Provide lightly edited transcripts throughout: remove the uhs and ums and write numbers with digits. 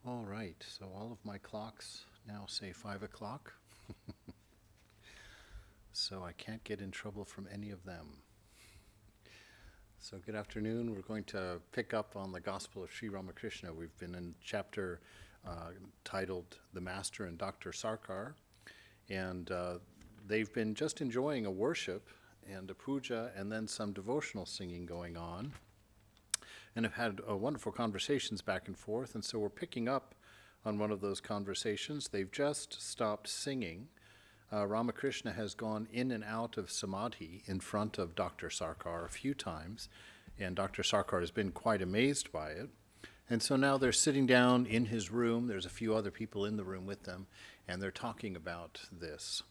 All right, so all of my clocks now say 5 o'clock, so I can't get in trouble from any of them. So good afternoon. We're going to pick up on the Gospel of Sri Ramakrishna. We've been in chapter titled The Master and Dr. Sarkar, and they've been just enjoying a worship and a puja and then some devotional singing going on, and have had wonderful conversations back and forth. And so we're picking up on one of those conversations. They've just stopped singing. Ramakrishna has gone in and out of samadhi in front of Dr. Sarkar a few times, and Dr. Sarkar has been quite amazed by it. And so now they're sitting down in his room. There's a few other people in the room with them, and they're talking about this.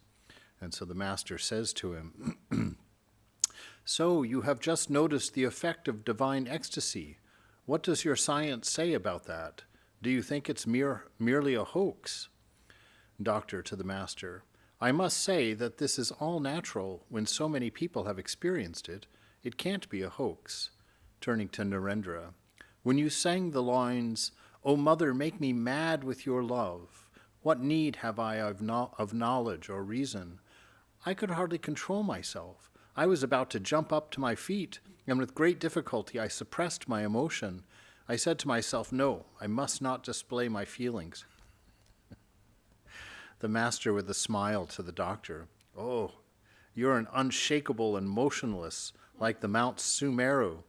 And so the master says to him, "So you have just noticed the effect of divine ecstasy. What does your science say about that? Do you think it's merely a hoax?" Doctor to the master, "I must say that this is all natural when so many people have experienced it. It can't be a hoax." Turning to Narendra, "When you sang the lines, 'O Mother, make me mad with your love. What need have I of knowledge or reason?' I could hardly control myself. I was about to jump up to my feet, and with great difficulty I suppressed my emotion. I said to myself, 'No, I must not display my feelings.'" The master with a smile to the doctor, "Oh, you're an unshakable and motionless, like the Mount Sumeru.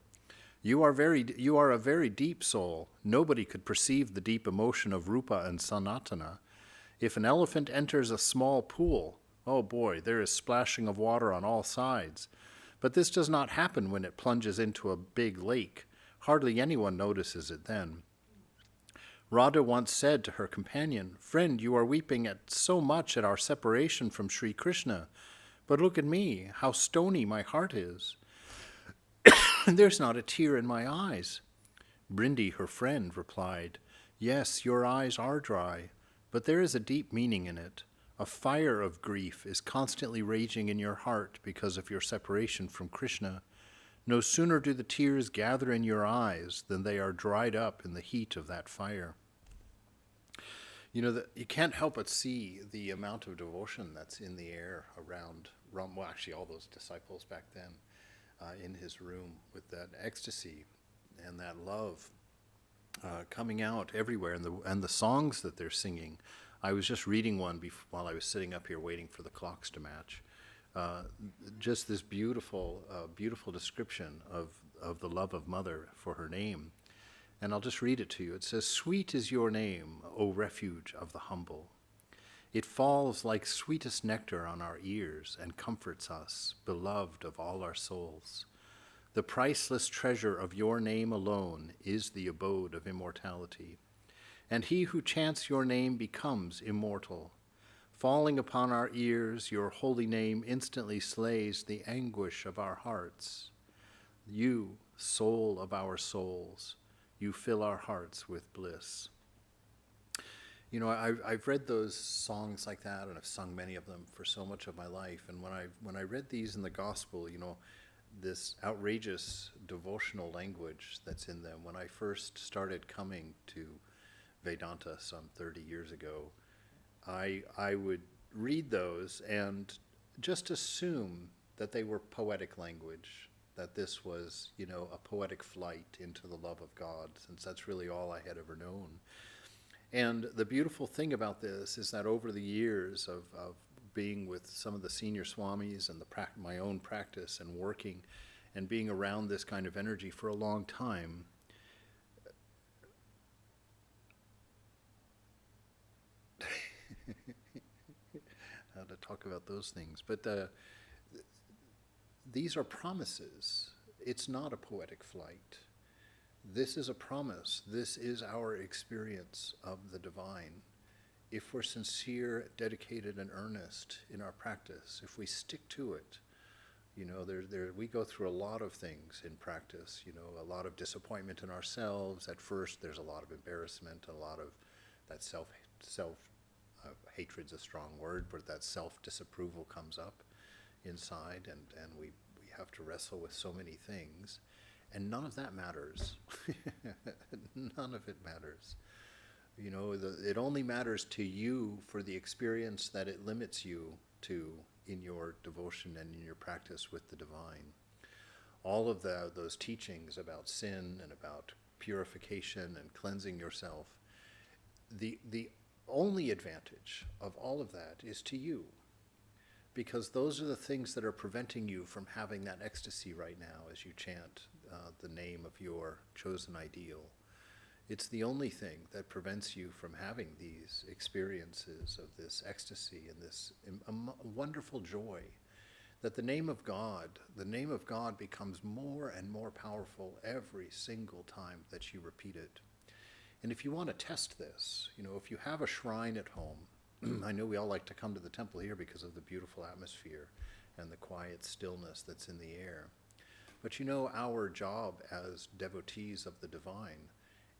You are a very deep soul. Nobody could perceive the deep emotion of Rupa and Sanatana. If an elephant enters a small pool, oh boy, there is splashing of water on all sides. But this does not happen when it plunges into a big lake. Hardly anyone notices it then. Radha once said to her companion, 'Friend, you are weeping so much at our separation from Sri Krishna. But look at me, how stony my heart is. There's not a tear in my eyes.' Brindi, her friend, replied, 'Yes, your eyes are dry, but there is a deep meaning in it. A fire of grief is constantly raging in your heart because of your separation from Krishna. No sooner do the tears gather in your eyes than they are dried up in the heat of that fire.'" You know, you can't help but see the amount of devotion that's in the air around well, actually all those disciples back then in his room, with that ecstasy and that love coming out everywhere, and the songs that they're singing. I was just reading one while I was sitting up here waiting for the clocks to match. Just this beautiful description of the love of Mother for her name. And I'll just read it to you. It says, "Sweet is your name, O refuge of the humble. It falls like sweetest nectar on our ears and comforts us, beloved of all our souls. The priceless treasure of your name alone is the abode of immortality. And he who chants your name becomes immortal. Falling upon our ears, your holy name instantly slays the anguish of our hearts. You, soul of our souls, you fill our hearts with bliss." You know, I've read those songs like that, and I've sung many of them for so much of my life. And when I read these in the gospel, you know, this outrageous devotional language that's in them, when I first started coming to Vedanta some 30 years ago, I would read those and just assume that they were poetic language, that this was, you know, a poetic flight into the love of God, since that's really all I had ever known. And the beautiful thing about this is that over the years of being with some of the senior swamis and my own practice and working and being around this kind of energy for a long time, how to talk about those things, but these are promises. It's not a poetic flight. This is a promise. This is our experience of the divine. If we're sincere, dedicated, and earnest in our practice, if we stick to it, you know, we go through a lot of things in practice, you know, a lot of disappointment in ourselves. At first, there's a lot of embarrassment, a lot of that hatred's a strong word, but that self-disapproval comes up inside, and we have to wrestle with so many things. And none of that matters. None of it matters. It only matters to you for the experience that it limits you to in your devotion and in your practice with the divine. All of those teachings about sin and about purification and cleansing yourself, the only advantage of all of that is to you, because those are the things that are preventing you from having that ecstasy right now as you chant the name of your chosen ideal. It's the only thing that prevents you from having these experiences of this ecstasy and this wonderful joy, that the name of God becomes more and more powerful every single time that you repeat it. And if you want to test this, if you have a shrine at home, I know we all like to come to the temple here because of the beautiful atmosphere and the quiet stillness that's in the air. But our job as devotees of the divine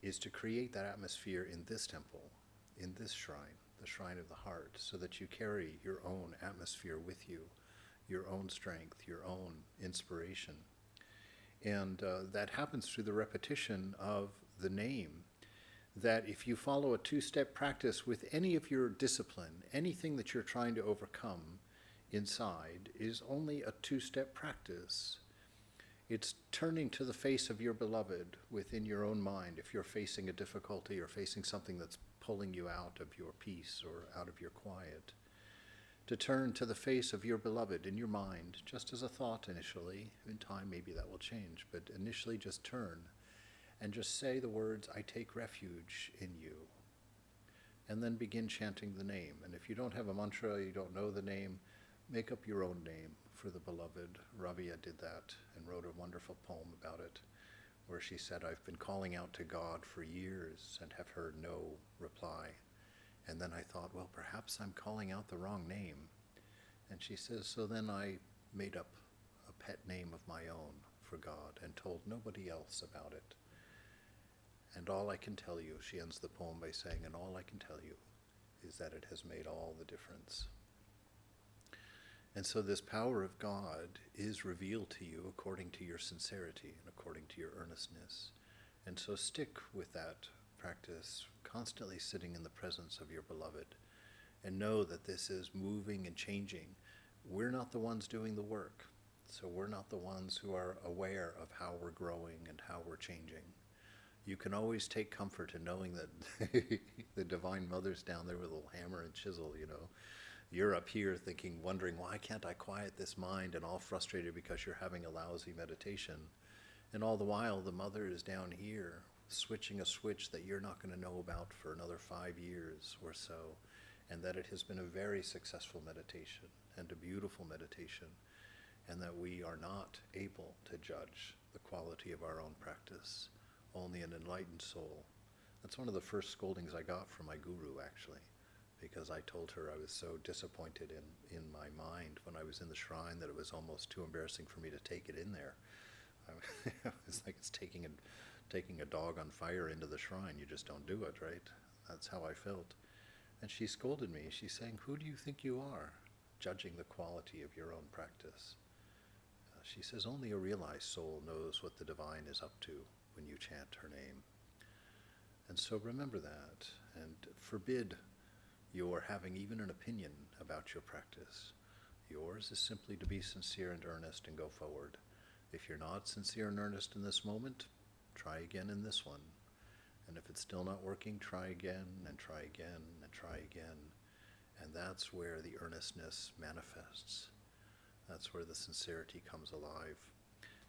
is to create that atmosphere in this temple, in this shrine, the shrine of the heart, so that you carry your own atmosphere with you, your own strength, your own inspiration. And that happens through the repetition of the name, that if you follow a two-step practice with any of your discipline, anything that you're trying to overcome inside is only a two-step practice. It's turning to the face of your beloved within your own mind if you're facing a difficulty or facing something that's pulling you out of your peace or out of your quiet. To turn to the face of your beloved in your mind, just as a thought initially. In time maybe that will change, but initially just turn and just say the words, "I take refuge in you." And then begin chanting the name. And if you don't have a mantra, you don't know the name, make up your own name for the beloved. Ravia did that and wrote a wonderful poem about it, where she said, "I've been calling out to God for years and have heard no reply. And then I thought, well, perhaps I'm calling out the wrong name." And she says, so then I made up a pet name of my own for God and told nobody else about it. And all I can tell you, she ends the poem by saying, and all I can tell you is that it has made all the difference. And so this power of God is revealed to you according to your sincerity and according to your earnestness. And so stick with that practice, constantly sitting in the presence of your beloved, and know that this is moving and changing. We're not the ones doing the work, so we're not the ones who are aware of how we're growing and how we're changing. You can always take comfort in knowing that the Divine Mother's down there with a little hammer and chisel, You're up here wondering, why can't I quiet this mind, and all frustrated because you're having a lousy meditation. And all the while, the Mother is down here, switching a switch that you're not going to know about for another 5 years or so, and that it has been a very successful meditation and a beautiful meditation, and that we are not able to judge the quality of our own practice. Only an enlightened soul. That's one of the first scoldings I got from my guru, actually, because I told her I was so disappointed in my mind when I was in the shrine that it was almost too embarrassing for me to take it in there. It's like it's taking a dog on fire into the shrine. You just don't do it, right? That's how I felt. And she scolded me. She's saying, who do you think you are, judging the quality of your own practice? She says, only a realized soul knows what the divine is up to when you chant her name. And so remember that, and forbid your having even an opinion about your practice. Yours is simply to be sincere and earnest and go forward. If you're not sincere and earnest in this moment, try again in this one. And if it's still not working, try again and try again and try again. And that's where the earnestness manifests. That's where the sincerity comes alive.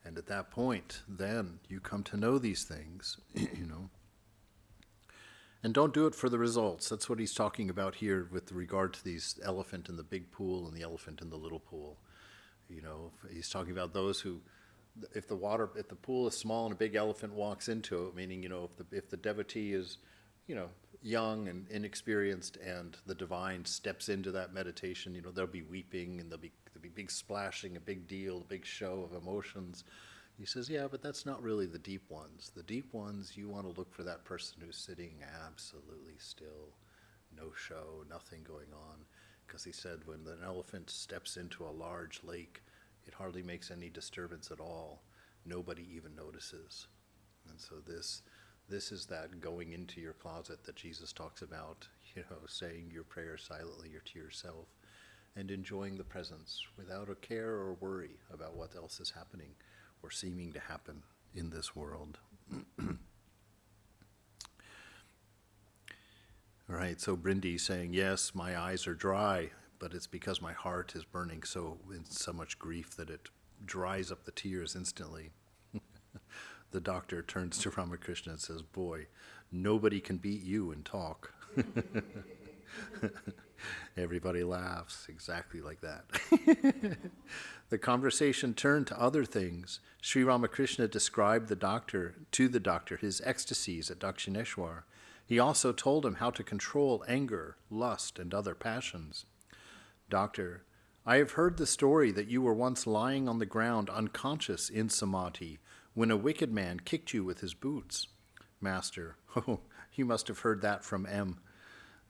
And at that point, then you come to know these things, And don't do it for the results. That's what he's talking about here with regard to these elephant in the big pool and the elephant in the little pool. He's talking about those who, if the pool is small and a big elephant walks into it, meaning, if the devotee is, young and inexperienced and the divine steps into that meditation, there'll be weeping and there'll be big splashing, a big deal, a big show of emotions. He says, yeah, but that's not really the deep ones. The deep ones, you want to look for that person who's sitting absolutely still, no show, nothing going on. Because he said when an elephant steps into a large lake, it hardly makes any disturbance at all. Nobody even notices. And so This is that going into your closet that Jesus talks about, saying your prayers silently or to yourself and enjoying the presence without a care or worry about what else is happening or seeming to happen in this world. All right, so Brindy saying, yes, my eyes are dry, but it's because my heart is burning in so much grief that it dries up the tears instantly. The doctor turns to Ramakrishna and says, boy, nobody can beat you in talk. Everybody laughs exactly like that. The conversation turned to other things. Sri Ramakrishna described to the doctor his ecstasies at Dakshineshwar. He also told him how to control anger, lust, and other passions. Doctor, I have heard the story that you were once lying on the ground unconscious in samadhi when a wicked man kicked you with his boots. Master, oh, you must have heard that from M.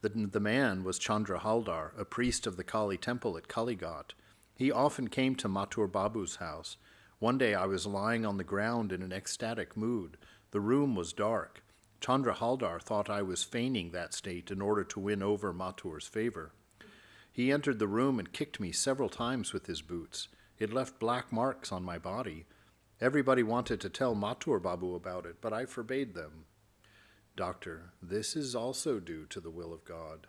The man was Chandra Haldar, a priest of the Kali temple at Kalighat. He often came to Mathur Babu's house. One day I was lying on the ground in an ecstatic mood. The room was dark. Chandra Haldar thought I was feigning that state in order to win over Mathur's favor. He entered the room and kicked me several times with his boots. It left black marks on my body. Everybody wanted to tell Mathur Babu about it, but I forbade them. Doctor, this is also due to the will of God.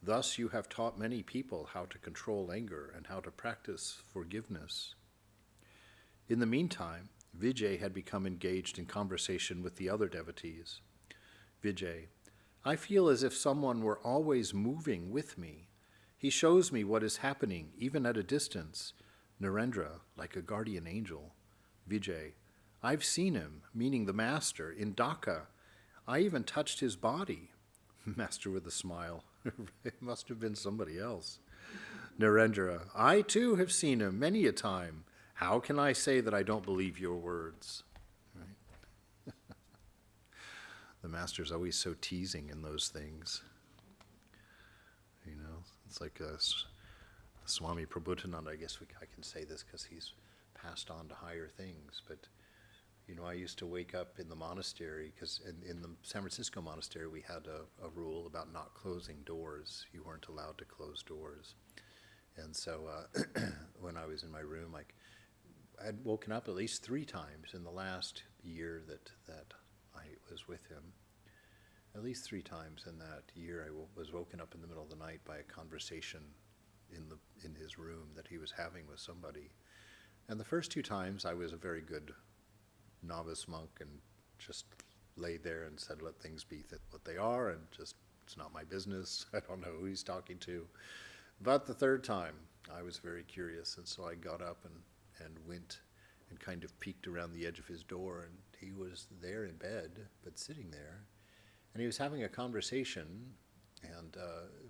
Thus you have taught many people how to control anger and how to practice forgiveness. In the meantime, Vijay had become engaged in conversation with the other devotees. Vijay, I feel as if someone were always moving with me. He shows me what is happening, even at a distance. Narendra, like a guardian angel. Vijay, I've seen him, meaning the Master, in Dhaka. I even touched his body. Master with a smile. It must have been somebody else. Narendra, I too have seen him many a time. How can I say that I don't believe your words? Right? The Master's always so teasing in those things. It's like Swami Prabhupada, I guess I can say this because he's passed on to higher things, but I used to wake up in the monastery, because in the San Francisco monastery we had a rule about not closing doors. You weren't allowed to close doors. And so when I was in my room, I'd woken up at least 3 times in the last year that I was with him. At least 3 times in that year I was woken up in the middle of the night by a conversation in his room that he was having with somebody. And the first 2 times I was a very good novice monk and just laid there and said, let things be what they are, and just, it's not my business. I don't know who he's talking to. But the 3rd time I was very curious, and so I got up and went and kind of peeked around the edge of his door, and he was there in bed, but sitting there. And he was having a conversation, and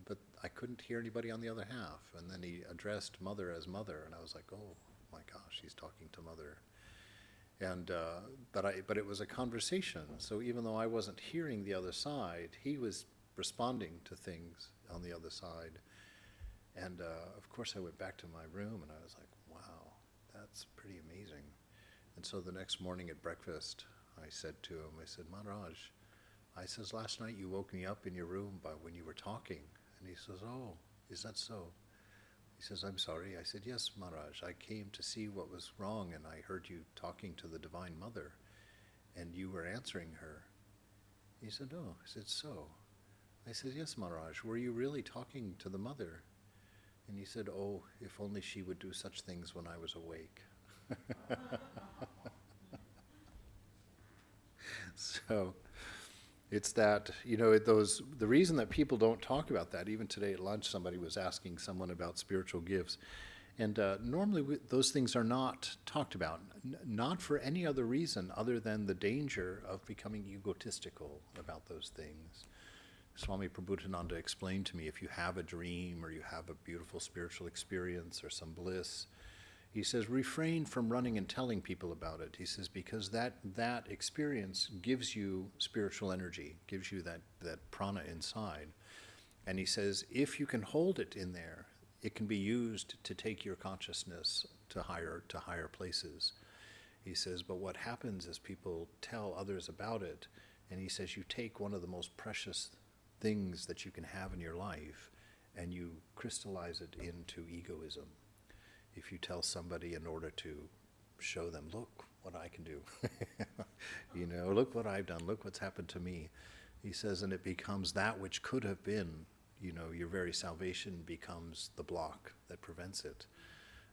but I couldn't hear anybody on the other half. And then he addressed Mother as Mother, and I was like, oh my gosh, he's talking to Mother. And but it was a conversation. So even though I wasn't hearing the other side, he was responding to things on the other side. And of course, I went back to my room, and I was like, wow, that's pretty amazing. And so the next morning at breakfast, I said to him, I said, Maharaj, I says, last night you woke me up in your room when you were talking. And he says, oh, is that so? He says, I'm sorry. I said, yes, Maharaj, I came to see what was wrong, and I heard you talking to the Divine Mother, and you were answering her. He said, oh. I said, so? I said, yes, Maharaj, were you really talking to the Mother? And he said, oh, if only she would do such things when I was awake. So it's that, the reason that people don't talk about that, even today at lunch somebody was asking someone about spiritual gifts, and normally those things are not talked about, not for any other reason other than the danger of becoming egotistical about those things. Swami Prabhupada explained to me, if you have a dream or you have a beautiful spiritual experience or some bliss, he says, refrain from running and telling people about it. He says, because that experience gives you spiritual energy, gives you that prana inside. And he says, if you can hold it in there, it can be used to take your consciousness to higher places. He says, but what happens is people tell others about it, And he says, you take one of the most precious things that you can have in your life and you crystallize it into egoism. If you tell somebody in order to show them, look what I can do, look what I've done, look what's happened to me. He says, and it becomes that which could have been, your very salvation becomes the block that prevents it.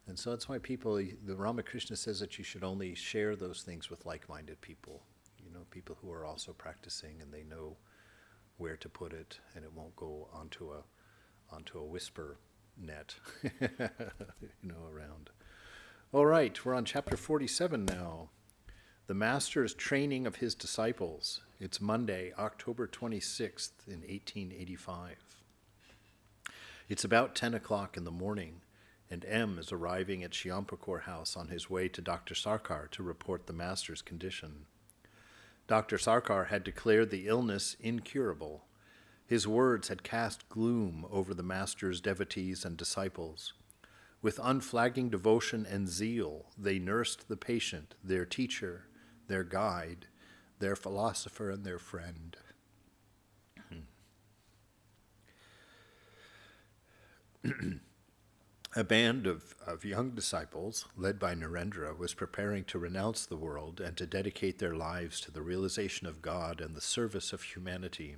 And so that's why the Ramakrishna says that you should only share those things with like-minded people, people who are also practicing and they know where to put it and it won't go onto a whisper net, around. All right, we're on chapter 47 now. The Master's training of his disciples. It's Monday, October 26th in 1885. It's about 10 o'clock in the morning, and M is arriving at Shyampukur House on his way to Dr. Sarkar to report the Master's condition. Dr. Sarkar had declared the illness incurable. His words had cast gloom over the Master's devotees and disciples. With unflagging devotion and zeal, they nursed the patient, their teacher, their guide, their philosopher, and their friend. A band of young disciples, led by Narendra, was preparing to renounce the world and to dedicate their lives to the realization of God and the service of humanity.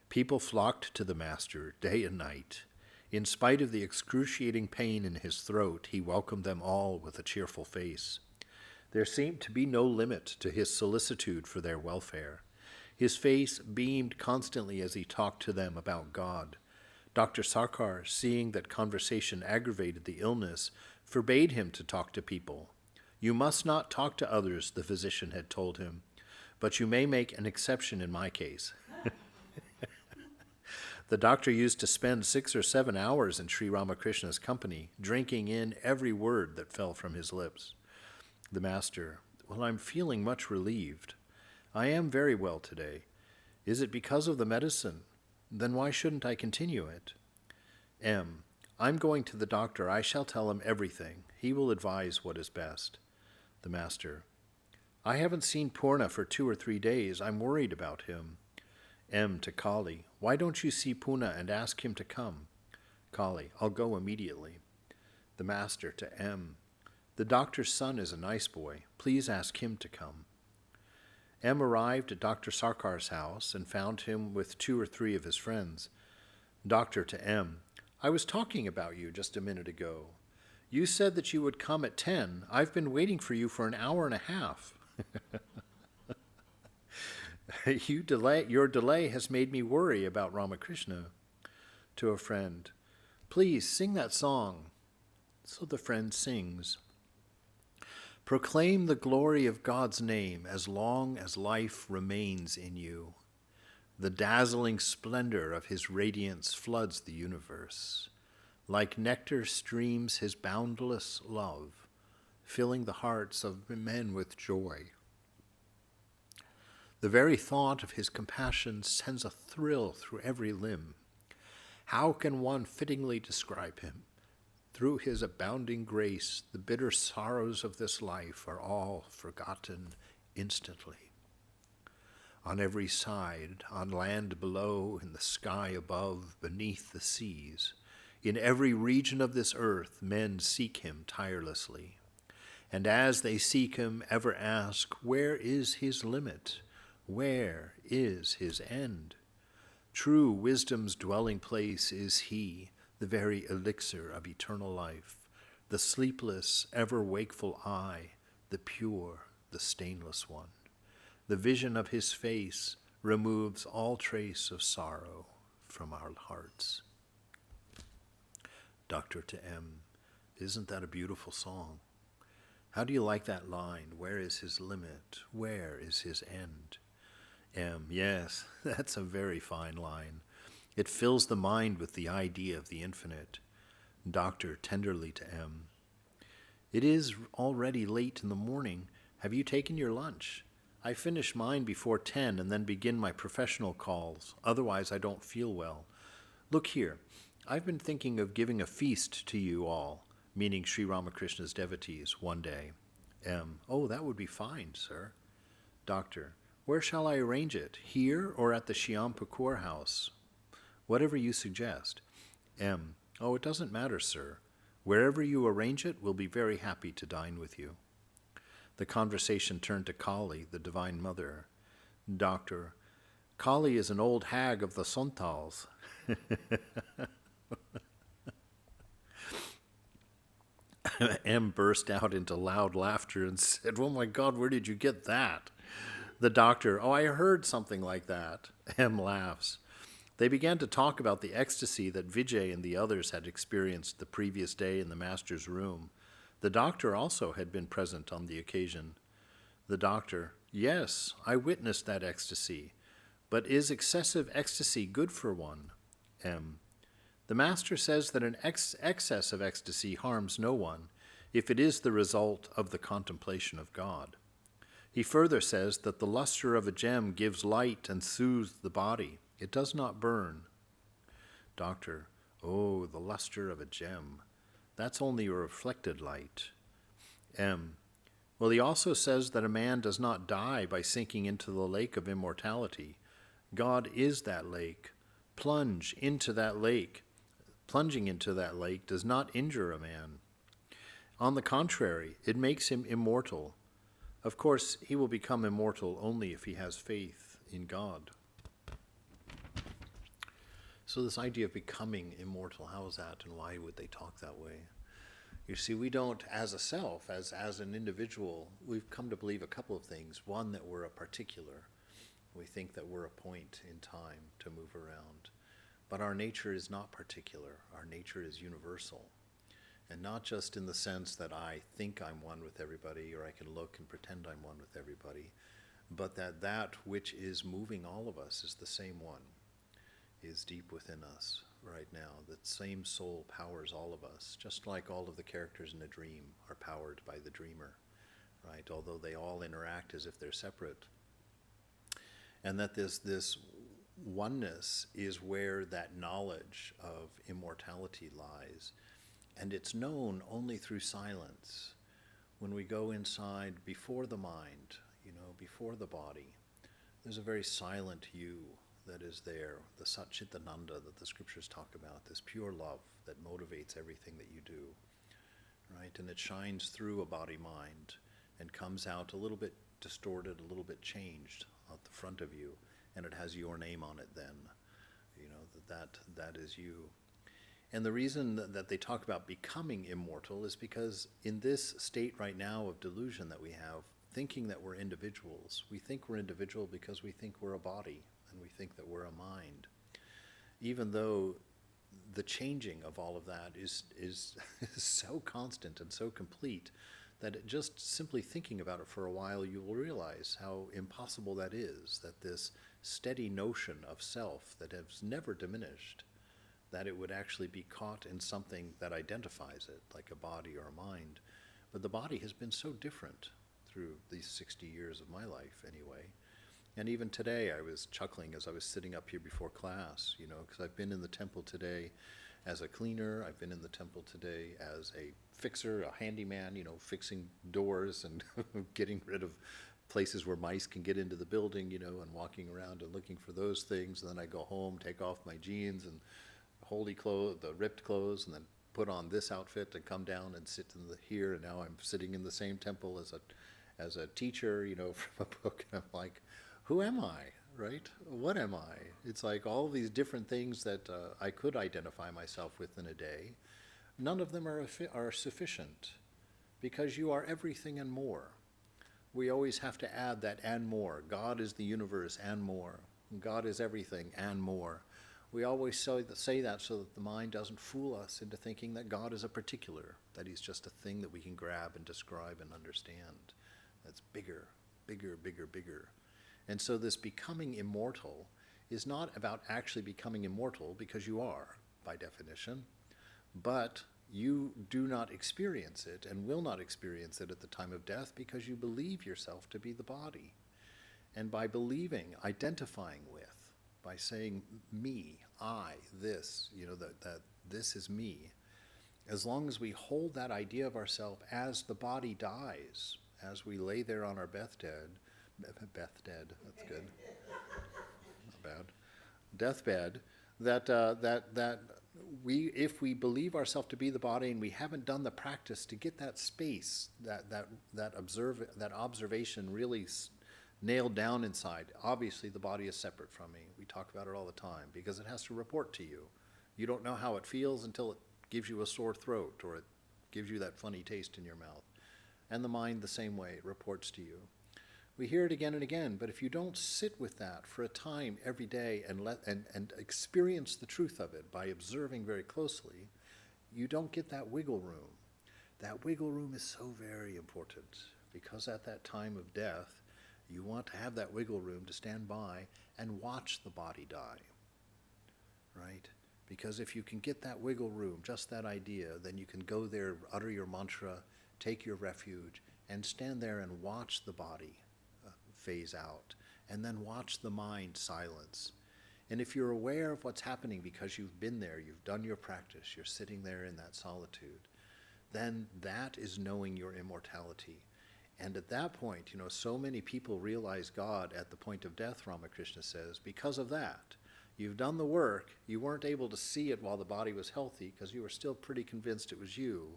People flocked to the Master day and night. In spite of the excruciating pain in his throat, he welcomed them all with a cheerful face. There seemed to be no limit to his solicitude for their welfare. His face beamed constantly as he talked to them about God. Dr. Sarkar, seeing that conversation aggravated the illness, forbade him to talk to people. You must not talk to others, the physician had told him, but you may make an exception in my case. The doctor used to spend 6 or 7 hours in Sri Ramakrishna's company, drinking in every word that fell from his lips. The Master, well, I'm feeling much relieved. I am very well today. Is it because of the medicine? Then why shouldn't I continue it? M. I'm going to the doctor. I shall tell him everything. He will advise what is best. The Master. I haven't seen Purna for 2 or 3 days. I'm worried about him. M. to Kali. Why don't you see Purna and ask him to come? Kali. I'll go immediately. The Master to M. The doctor's son is a nice boy. Please ask him to come. M arrived at Dr. Sarkar's house and found him with 2 or 3 of his friends. Doctor to M. I was talking about you just a minute ago. You said that you would come at 10. I've been waiting for you for an hour and a half. Your delay has made me worry about Ramakrishna. To a friend. Please sing that song. So the friend sings. Proclaim the glory of God's name as long as life remains in you. The dazzling splendor of his radiance floods the universe. Like nectar streams his boundless love, filling the hearts of men with joy. The very thought of his compassion sends a thrill through every limb. How can one fittingly describe him? Through his abounding grace, the bitter sorrows of this life are all forgotten instantly. On every side, on land below, in the sky above, beneath the seas, in every region of this earth, men seek him tirelessly. And as they seek him, ever ask, where is his limit? Where is his end? True wisdom's dwelling place is he, the very elixir of eternal life, the sleepless, ever-wakeful eye, the pure, the stainless one. The vision of his face removes all trace of sorrow from our hearts. Doctor to M. Isn't that a beautiful song? How do you like that line? Where is his limit? Where is his end? M. Yes, that's a very fine line. It fills the mind with the idea of the infinite. Doctor tenderly to M. It is already late in the morning. Have you taken your lunch? I finish mine before 10 and then begin my professional calls. Otherwise, I don't feel well. Look here. I've been thinking of giving a feast to you all, meaning Sri Ramakrishna's devotees, one day. M. Oh, that would be fine, sir. Doctor. Where shall I arrange it? Here or at the Shyampukur house? Whatever you suggest. M. Oh, it doesn't matter, sir. Wherever you arrange it, we'll be very happy to dine with you. The conversation turned to Kali, the Divine Mother. Doctor. Kali is an old hag of the Santals. M burst out into loud laughter and said, "Oh my God, where did you get that?" The doctor, "Oh, I heard something like that." M laughs. They began to talk about the ecstasy that Vijay and the others had experienced the previous day in the master's room. The doctor also had been present on the occasion. The doctor, "Yes, I witnessed that ecstasy. But is excessive ecstasy good for one?" M. The master says that an excess of ecstasy harms no one if it is the result of the contemplation of God. He further says that the luster of a gem gives light and soothes the body. It does not burn. Doctor, oh, the luster of a gem. That's only a reflected light. M. Well, he also says that a man does not die by sinking into the lake of immortality. God is that lake. Plunging into that lake does not injure a man. On the contrary, it makes him immortal. Of course, he will become immortal only if he has faith in God. So this idea of becoming immortal, how is that, and why would they talk that way? You see, we don't, as a self, as an individual, we've come to believe a couple of things. One, that we're a particular. We think that we're a point in time to move around. But our nature is not particular. Our nature is universal. And not just in the sense that I think I'm one with everybody, or I can look and pretend I'm one with everybody, but that which is moving all of us is the same one, is deep within us right now. That same soul powers all of us, just like all of the characters in a dream are powered by the dreamer, right? Although they all interact as if they're separate. And that this oneness is where that knowledge of immortality lies. And it's known only through silence. When we go inside before the mind, before the body, there's a very silent you that is there, the Satchitananda that the scriptures talk about, this pure love that motivates everything that you do, right? And it shines through a body-mind and comes out a little bit distorted, a little bit changed out the front of you, and it has your name on it then, that is you. And the reason that they talk about becoming immortal is because in this state right now of delusion that we have, thinking that we're individuals, we think we're individual because we think we're a body and we think that we're a mind. Even though the changing of all of that is so constant and so complete that just simply thinking about it for a while, you will realize how impossible that is, that this steady notion of self that has never diminished, that it would actually be caught in something that identifies it, like a body or a mind. But the body has been so different through these 60 years of my life anyway. And even today I was chuckling as I was sitting up here before class, because I've been in the temple today as a cleaner, I've been in the temple today as a fixer, a handyman, fixing doors and getting rid of places where mice can get into the building, and walking around and looking for those things. And then I go home, take off my jeans and holy clothes, the ripped clothes, and then put on this outfit and come down and sit here. And now I'm sitting in the same temple as a teacher, from a book. And I'm like, who am I, right? What am I? It's like all these different things that I could identify myself with in a day. None of them are sufficient, because you are everything and more. We always have to add that and more. God is the universe and more. God is everything and more. We always say that so that the mind doesn't fool us into thinking that God is a particular, that he's just a thing that we can grab and describe and understand. That's bigger, bigger, bigger, bigger. And so this becoming immortal is not about actually becoming immortal, because you are, by definition, but you do not experience it and will not experience it at the time of death because you believe yourself to be the body. And by believing, identifying with, by saying me, I, this, that this is me, as long as we hold that idea of ourselves as the body dies, as we lay there on our deathbed, Beth dead. That's good. Not bad. Deathbed. That we, if we believe ourselves to be the body and we haven't done the practice to get that space, that observation really nailed down inside. Obviously, the body is separate from me. We talk about it all the time because it has to report to you. You don't know how it feels until it gives you a sore throat or it gives you that funny taste in your mouth. And the mind the same way, it reports to you. We hear it again and again, but if you don't sit with that for a time every day and experience the truth of it by observing very closely, you don't get that wiggle room. That wiggle room is so very important because at that time of death, you want to have that wiggle room to stand by and watch the body die, right? Because if you can get that wiggle room, just that idea, then you can go there, utter your mantra, take your refuge, and stand there and watch the body phase out, and then watch the mind silence. And if you're aware of what's happening because you've been there, you've done your practice, you're sitting there in that solitude, then that is knowing your immortality. And at that point, so many people realize God at the point of death, Ramakrishna says, because of that. You've done the work, you weren't able to see it while the body was healthy because you were still pretty convinced it was you.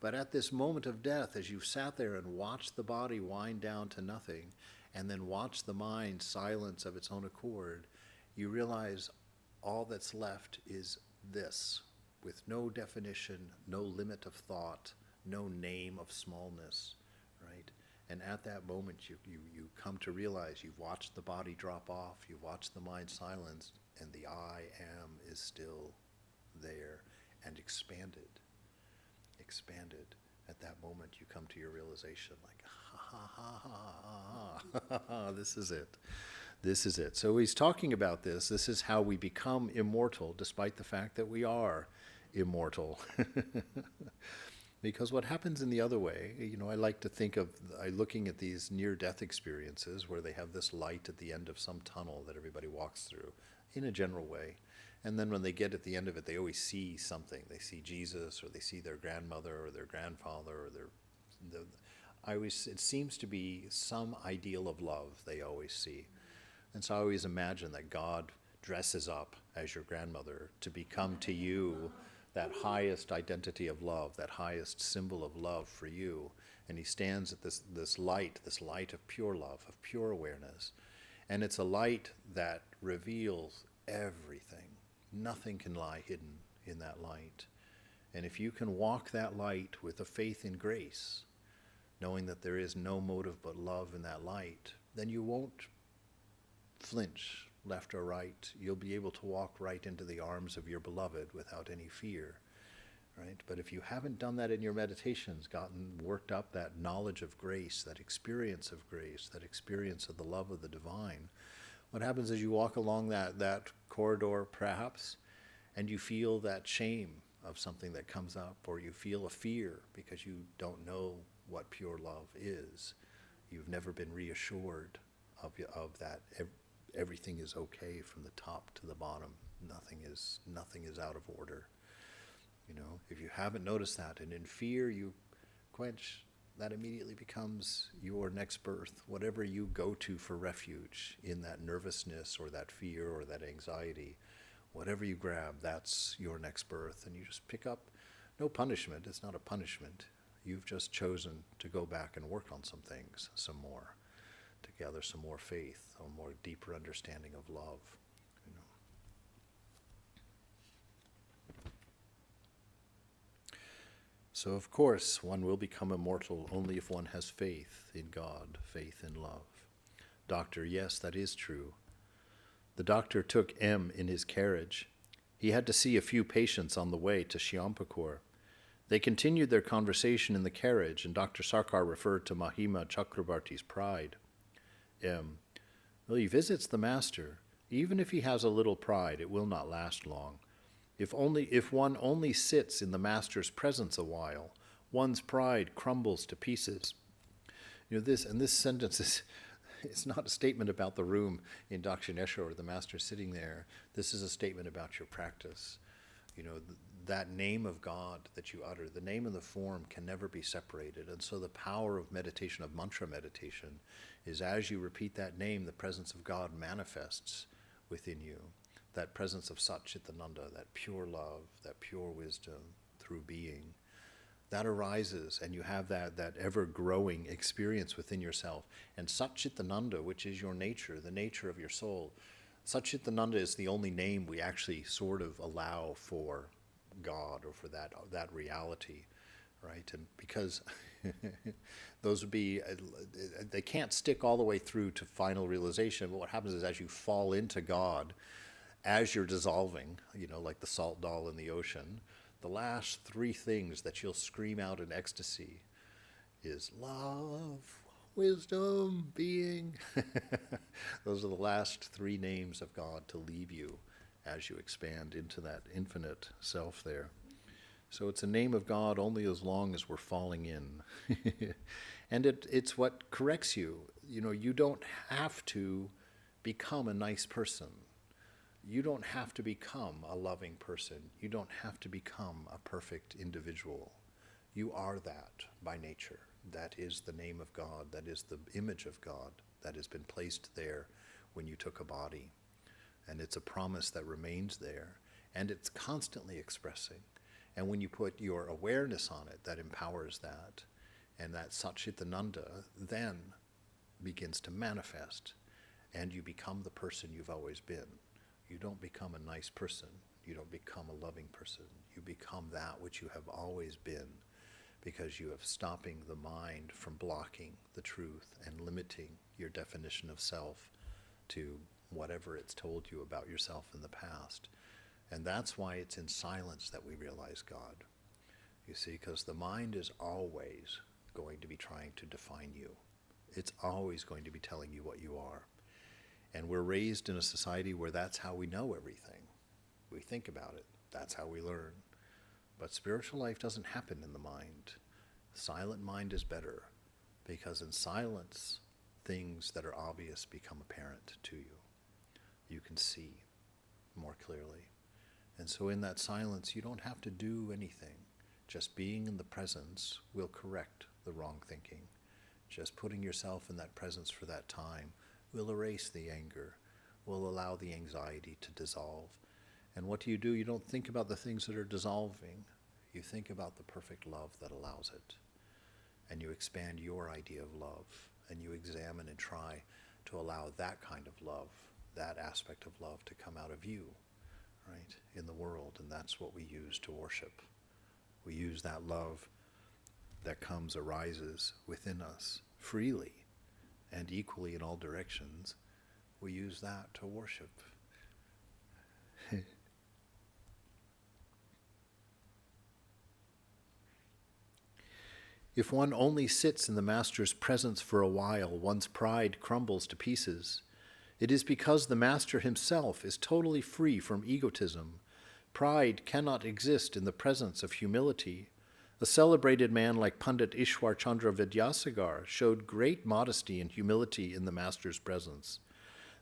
But at this moment of death, as you've sat there and watched the body wind down to nothing, and then watch the mind silence of its own accord, you realize all that's left is this, with no definition, no limit of thought, no name of smallness, right? And at that moment, you come to realize you've watched the body drop off, you've watched the mind silence, and the I am is still there and expanded. At that moment, you come to your realization, like, this is it. This is it. So he's talking about this. This is how we become immortal, despite the fact that we are immortal. Because what happens in the other way, I like to think of looking at these near-death experiences where they have this light at the end of some tunnel that everybody walks through in a general way. And then when they get at the end of it, they always see something. They see Jesus, or they see their grandmother, or their grandfather, or it seems to be some ideal of love they always see. And so I always imagine that God dresses up as your grandmother to become to you that highest identity of love, that highest symbol of love for you. And he stands at this light of pure love, of pure awareness. And it's a light that reveals everything. Nothing can lie hidden in that light. And if you can walk that light with a faith in grace, knowing that there is no motive but love in that light, then you won't flinch left or right. You'll be able to walk right into the arms of your beloved without any fear, right? But if you haven't done that in your meditations, worked up that knowledge of grace, that experience of grace, that experience of the love of the divine, what happens is you walk along that corridor, perhaps, and you feel that shame of something that comes up, or you feel a fear because you don't know what pure love is. You've never been reassured of that. Everything is okay from the top to the bottom. Nothing is out of order. If you haven't noticed that, and in fear you quench, that immediately becomes your next birth. Whatever you go to for refuge in that nervousness or that fear or that anxiety, whatever you grab, that's your next birth. And you just pick up, no punishment. It's not a punishment. You've just chosen to go back and work on some things some more, to gather some more faith, a more deeper understanding of love. So of course, one will become immortal only if one has faith in God, faith in love. Doctor, yes, that is true. The doctor took M in his carriage. He had to see a few patients on the way to Shyampakor. They continued their conversation in the carriage, and Dr. Sarkar referred to Mahima Chakrabarti's pride. M. Well, he visits the master. Even if he has a little pride, it will not last long. If one only sits in the master's presence a while, one's pride crumbles to pieces. This sentence is, it's not a statement about the room in Dakshinesha or the master sitting there. This is a statement about your practice. That name of God that you utter, the name and the form can never be separated. And so the power of meditation, of mantra meditation, is as you repeat that name, the presence of God manifests within you. That presence of Satchitananda, that pure love, that pure wisdom through being, that arises, and you have that ever-growing experience within yourself. And Satchitananda, which is your nature, the nature of your soul, Satchitananda is the only name we actually sort of allow for God or for that reality, right? And because those would be, they can't stick all the way through to final realization, but what happens is as you fall into God, as you're dissolving, like the salt doll in the ocean, the last three things that you'll scream out in ecstasy is love, wisdom, being. Those are the last three names of God to leave you as you expand into that infinite self there. So it's a name of God only as long as we're falling in. And it's what corrects you. You don't have to become a nice person. You don't have to become a loving person. You don't have to become a perfect individual. You are that by nature. That is the name of God. That is the image of God that has been placed there when you took a body. And it's a promise that remains there. And it's constantly expressing. And when you put your awareness on it, that empowers that. And that Satchitananda then begins to manifest. And you become the person you've always been. You don't become a nice person. You don't become a loving person. You become that which you have always been, because you have stopping the mind from blocking the truth and limiting your definition of self to whatever it's told you about yourself in the past. And that's why it's in silence that we realize God. You see, because the mind is always going to be trying to define you. It's always going to be telling you what you are. And we're raised in a society where that's how we know everything. We think about it. That's how we learn. But spiritual life doesn't happen in the mind. Silent mind is better, because in silence, things that are obvious become apparent to you. You can see more clearly. And so in that silence, you don't have to do anything. Just being in the presence will correct the wrong thinking. Just putting yourself in that presence for that time will erase the anger, will allow the anxiety to dissolve. And what do? You don't think about the things that are dissolving. You think about the perfect love that allows it. And you expand your idea of love, and you examine and try to allow that kind of love, that aspect of love, to come out of you, right, in the world. And that's what we use to worship. We use that love that arises within us freely and equally in all directions. We use that to worship. If one only sits in the Master's presence for a while, one's pride crumbles to pieces. It is because the Master himself is totally free from egotism. Pride cannot exist in the presence of humility. A celebrated man like Pandit Ishwar Chandra Vidyasagar showed great modesty and humility in the Master's presence.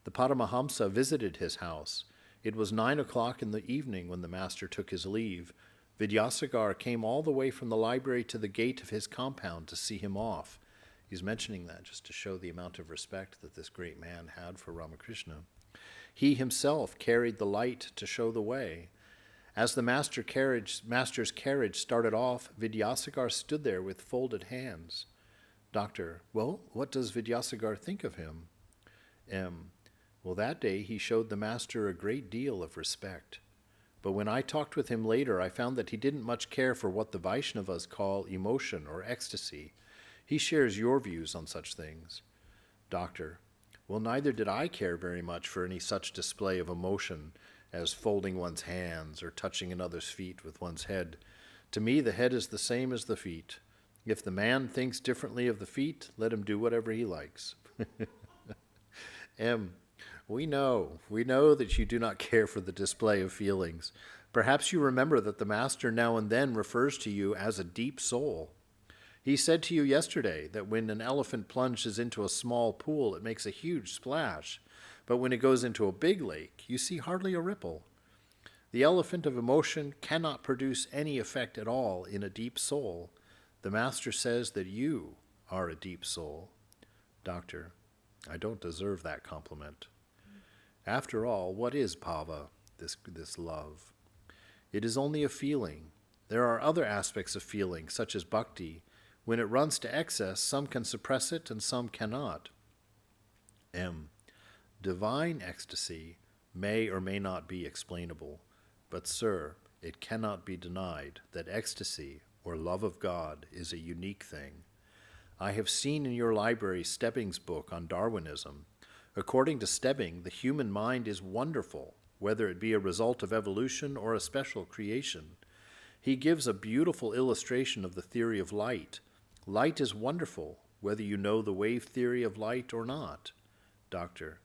The Paramahamsa visited his house. It was 9 o'clock in the evening when the Master took his leave. Vidyasagar came all the way from the library to the gate of his compound to see him off. He's mentioning that just to show the amount of respect that this great man had for Ramakrishna. He himself carried the light to show the way. As the Master's carriage started off, Vidyasagar stood there with folded hands. Doctor: well, what does Vidyasagar think of him? Well, that day he showed the Master a great deal of respect. But when I talked with him later, I found that he didn't much care for what the Vaishnavas call emotion or ecstasy. He shares your views on such things. Doctor: well, neither did I care very much for any such display of emotion as folding one's hands or touching another's feet with one's head. To me, the head is the same as the feet. If the man thinks differently of the feet, let him do whatever he likes. We know that you do not care for the display of feelings. Perhaps you remember that the Master now and then refers to you as a deep soul. He said to you yesterday that when an elephant plunges into a small pool, it makes a huge splash. But when it goes into a big lake, you see hardly a ripple. The elephant of emotion cannot produce any effect at all in a deep soul. The master says that you are a deep soul. Doctor, I don't deserve that compliment. After all, what is bhava, this love? It is only a feeling. There are other aspects of feeling, such as bhakti. When it runs to excess, some can suppress it and some cannot. M. Divine ecstasy may or may not be explainable, but, sir, it cannot be denied that ecstasy, or love of God, is a unique thing. I have seen in your library Stebbing's book on Darwinism. According to Stebbing, the human mind is wonderful, whether it be a result of evolution or a special creation. He gives a beautiful illustration of the theory of light. Light is wonderful, whether you know the wave theory of light or not. Doctor,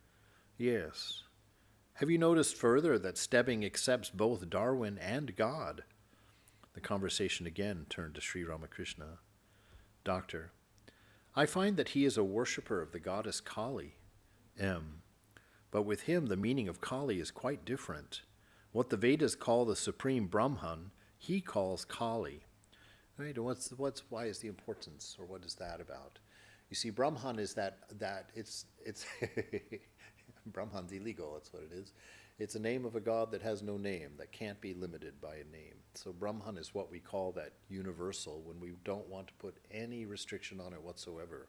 yes. Have you noticed further that Stebbing accepts both Darwin and God? The conversation again turned to Sri Ramakrishna. Doctor, I find that he is a worshipper of the goddess Kali. M. But with him the meaning of Kali is quite different. What the Vedas call the supreme Brahman, he calls Kali. Right? Why is the importance, or what is that about? You see, Brahman is that it's Brahman's illegal, that's what it is. It's a name of a god that has no name, that can't be limited by a name. So Brahman is what we call that universal, when we don't want to put any restriction on it whatsoever,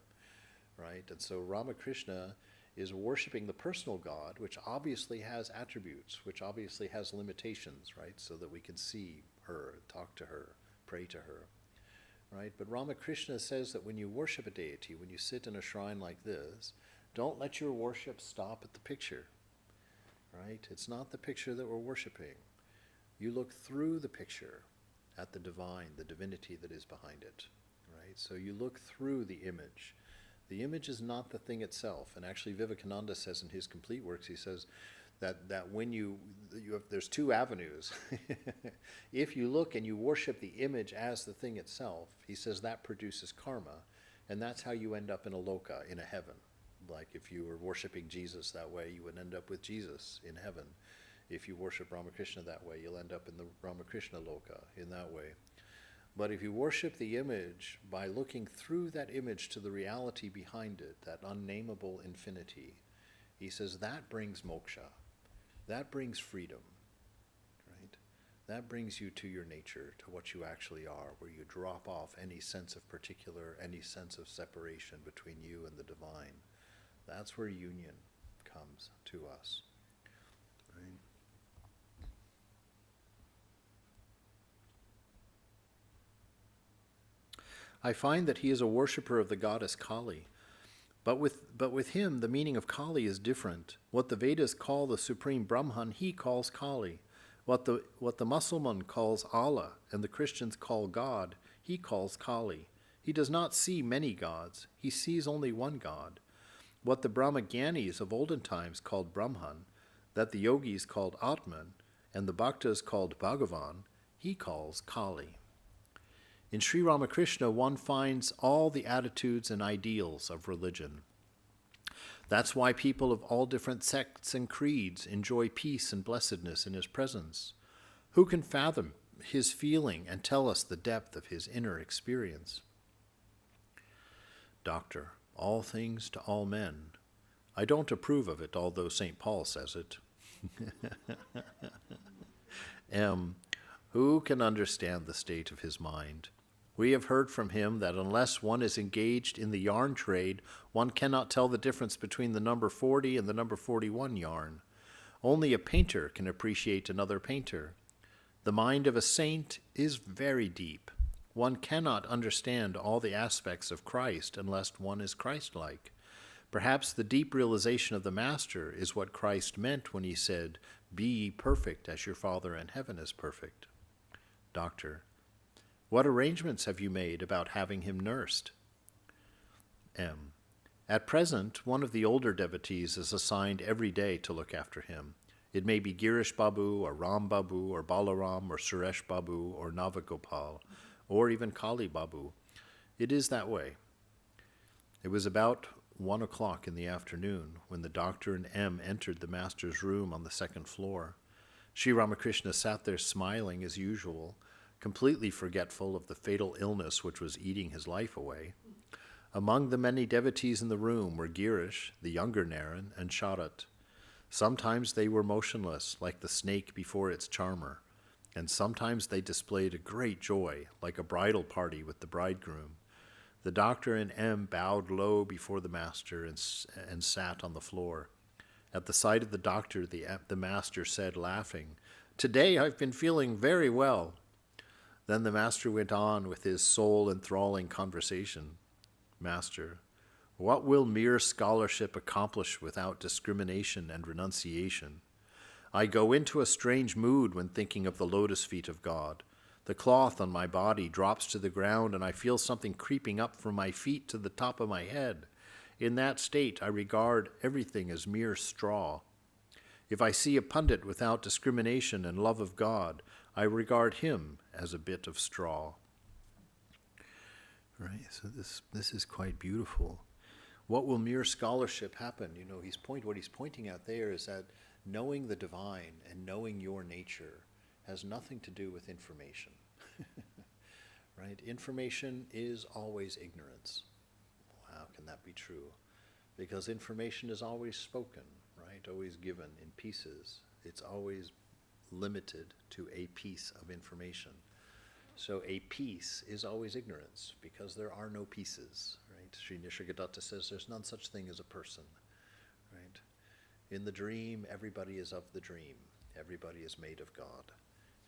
right? And so Ramakrishna is worshiping the personal God, which obviously has attributes, which obviously has limitations, right? So that we can see her, talk to her, pray to her, right? But Ramakrishna says that when you worship a deity, when you sit in a shrine like this, don't let your worship stop at the picture, right? It's not the picture that we're worshiping. You look through the picture at the divine, the divinity that is behind it, right? So you look through the image. The image is not the thing itself. And actually Vivekananda says in his complete works, he says that when there's two avenues. If you look and you worship the image as the thing itself, he says that produces karma, and that's how you end up in a loka, in a heaven. Like if you were worshiping Jesus that way, you would end up with Jesus in heaven. If you worship Ramakrishna that way, you'll end up in the Ramakrishna loka in that way. But if you worship the image by looking through that image to the reality behind it, that unnameable infinity, he says that brings moksha. That brings freedom, right? That brings you to your nature, to what you actually are, where you drop off any sense of particular, any sense of separation between you and the divine. That's where union comes to us, right? I find that he is a worshipper of the goddess Kali. But with him, the meaning of Kali is different. What the Vedas call the supreme Brahman, he calls Kali. What the Muslim calls Allah and the Christians call God, he calls Kali. He does not see many gods. He sees only one God. What the Brahmagyanis of olden times called Brahman, that the yogis called Atman, and the Bhaktas called Bhagavan, he calls Kali. In Sri Ramakrishna, one finds all the attitudes and ideals of religion. That's why people of all different sects and creeds enjoy peace and blessedness in his presence. Who can fathom his feeling and tell us the depth of his inner experience? Doctor, all things to all men. I don't approve of it, although St. Paul says it. M. Who can understand the state of his mind? We have heard from him that unless one is engaged in the yarn trade, one cannot tell the difference between the number 40 and the number 41 yarn. Only a painter can appreciate another painter. The mind of a saint is very deep. One cannot understand all the aspects of Christ unless one is Christ-like. Perhaps the deep realization of the Master is what Christ meant when he said, "Be ye perfect as your Father in heaven is perfect." Doctor, what arrangements have you made about having him nursed? M. At present, one of the older devotees is assigned every day to look after him. It may be Girish Babu, or Ram Babu, or Balaram, or Suresh Babu, or Navagopal, or even Kali Babu. It is that way. It was about 1 o'clock in the afternoon when the doctor and M entered the master's room on the second floor. Sri Ramakrishna sat there smiling as usual, completely forgetful of the fatal illness which was eating his life away. Among the many devotees in the room were Girish, the younger Naren, and Sharat. Sometimes they were motionless, like the snake before its charmer, and sometimes they displayed a great joy, like a bridal party with the bridegroom. The doctor and M bowed low before the master and sat on the floor. At the sight of the doctor, the master said, laughing, "Today I've been feeling very well." Then the master went on with his soul-enthralling conversation. Master, what will mere scholarship accomplish without discrimination and renunciation? I go into a strange mood when thinking of the lotus feet of God. The cloth on my body drops to the ground, and I feel something creeping up from my feet to the top of my head. In that state, I regard everything as mere straw. If I see a pundit without discrimination and love of God, I regard him as a bit of straw. Right, so this is quite beautiful. What will mere scholarship happen? What he's pointing out there is that knowing the divine and knowing your nature has nothing to do with information. Right? Information is always ignorance. How can that be true? Because information is always spoken, right? Always given in pieces. It's always limited to a piece of information. So a piece is always ignorance, because there are no pieces, right? Sri Nisargadatta says there's none such thing as a person, right? In the dream, everybody is of the dream. Everybody is made of God.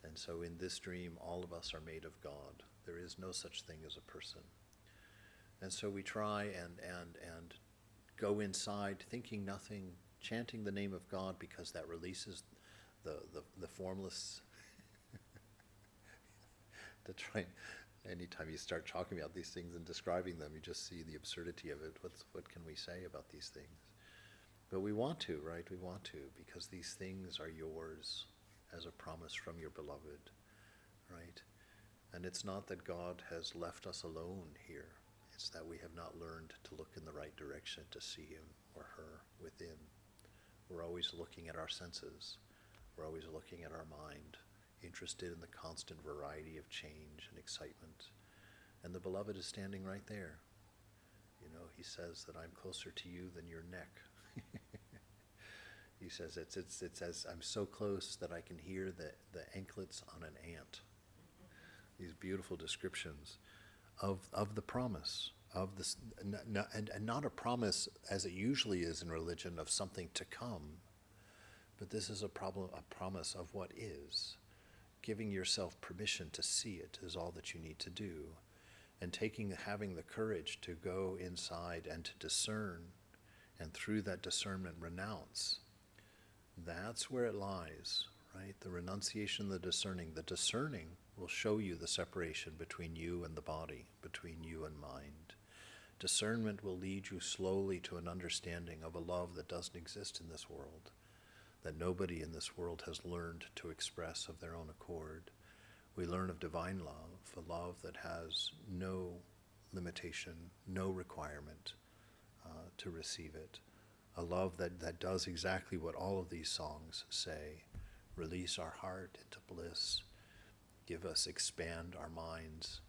And so in this dream, all of us are made of God. There is no such thing as a person. And so we try and go inside thinking nothing, chanting the name of God, because that releases the formless. To try, anytime you start talking about these things and describing them, you just see the absurdity of it. What can we say about these things? But we want to, right? We want to, because these things are yours as a promise from your beloved, right? And it's not that God has left us alone here. It's that we have not learned to look in the right direction to see him or her within. We're always looking at our senses. We're always looking at our mind, interested in the constant variety of change and excitement. And the beloved is standing right there. He says that I'm closer to you than your neck. He says it says I'm so close that I can hear the anklets on an ant. These beautiful descriptions of the promise, of this, and not a promise as it usually is in religion of something to come, but this is a promise of what is. Giving yourself permission to see it is all that you need to do, and having the courage to go inside and to discern, and through that discernment renounce. That's where it lies, right? The renunciation, the discerning. The discerning will show you the separation between you and the body, between you and mind. Discernment will lead you slowly to an understanding of a love that doesn't exist in this world, that nobody in this world has learned to express of their own accord. We learn of divine love, a love that has no limitation, no requirement to receive it. A love that does exactly what all of these songs say: release our heart into bliss, expand our minds,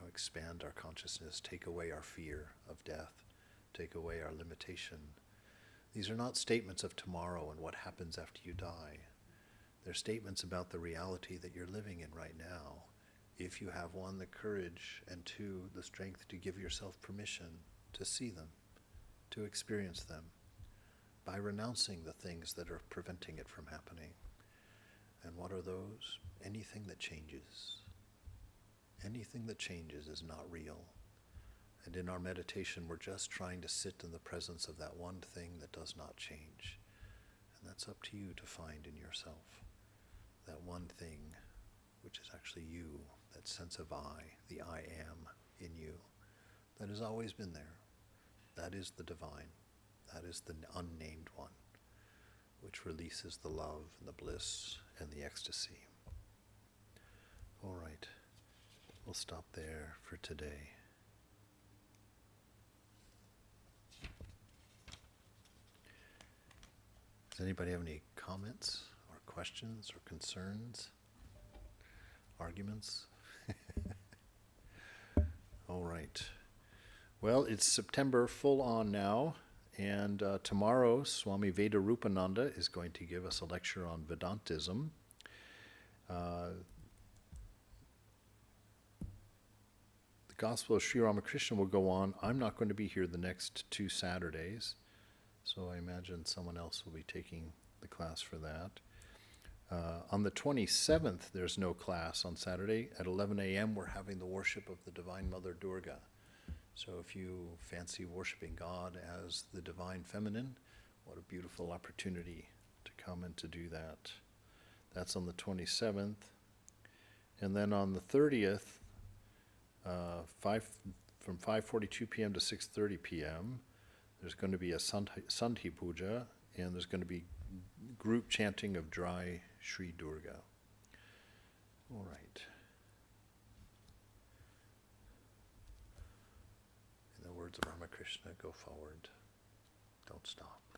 expand our consciousness, take away our fear of death, take away our limitation. These are not statements of tomorrow and what happens after you die. They're statements about the reality that you're living in right now, if you have, one, the courage, and two, the strength to give yourself permission to see them, to experience them, by renouncing the things that are preventing it from happening. And what are those? Anything that changes. Anything that changes is not real. And in our meditation, we're just trying to sit in the presence of that one thing that does not change. And that's up to you to find in yourself. That one thing, which is actually you, that sense of I, the I am in you, that has always been there. That is the divine. That is the unnamed one, which releases the love and the bliss and the ecstasy. All right, we'll stop there for today. Does anybody have any comments or questions or concerns? Arguments? All right. Well, it's September full on now, and tomorrow Swami Vedarupananda is going to give us a lecture on Vedantism. The Gospel of Sri Ramakrishna will go on. I'm not going to be here the next 2 Saturdays, so I imagine someone else will be taking the class for that. On the 27th, there's no class on Saturday. At 11 a.m., we're having the worship of the Divine Mother Durga. So if you fancy worshiping God as the Divine Feminine, what a beautiful opportunity to come and to do that. That's on the 27th. And then on the 30th, from 5:42 p.m. to 6:30 p.m., there's going to be a Sandhi Puja, and there's going to be group chanting of dry Sri Durga. All right. In the words of Ramakrishna, go forward, don't stop.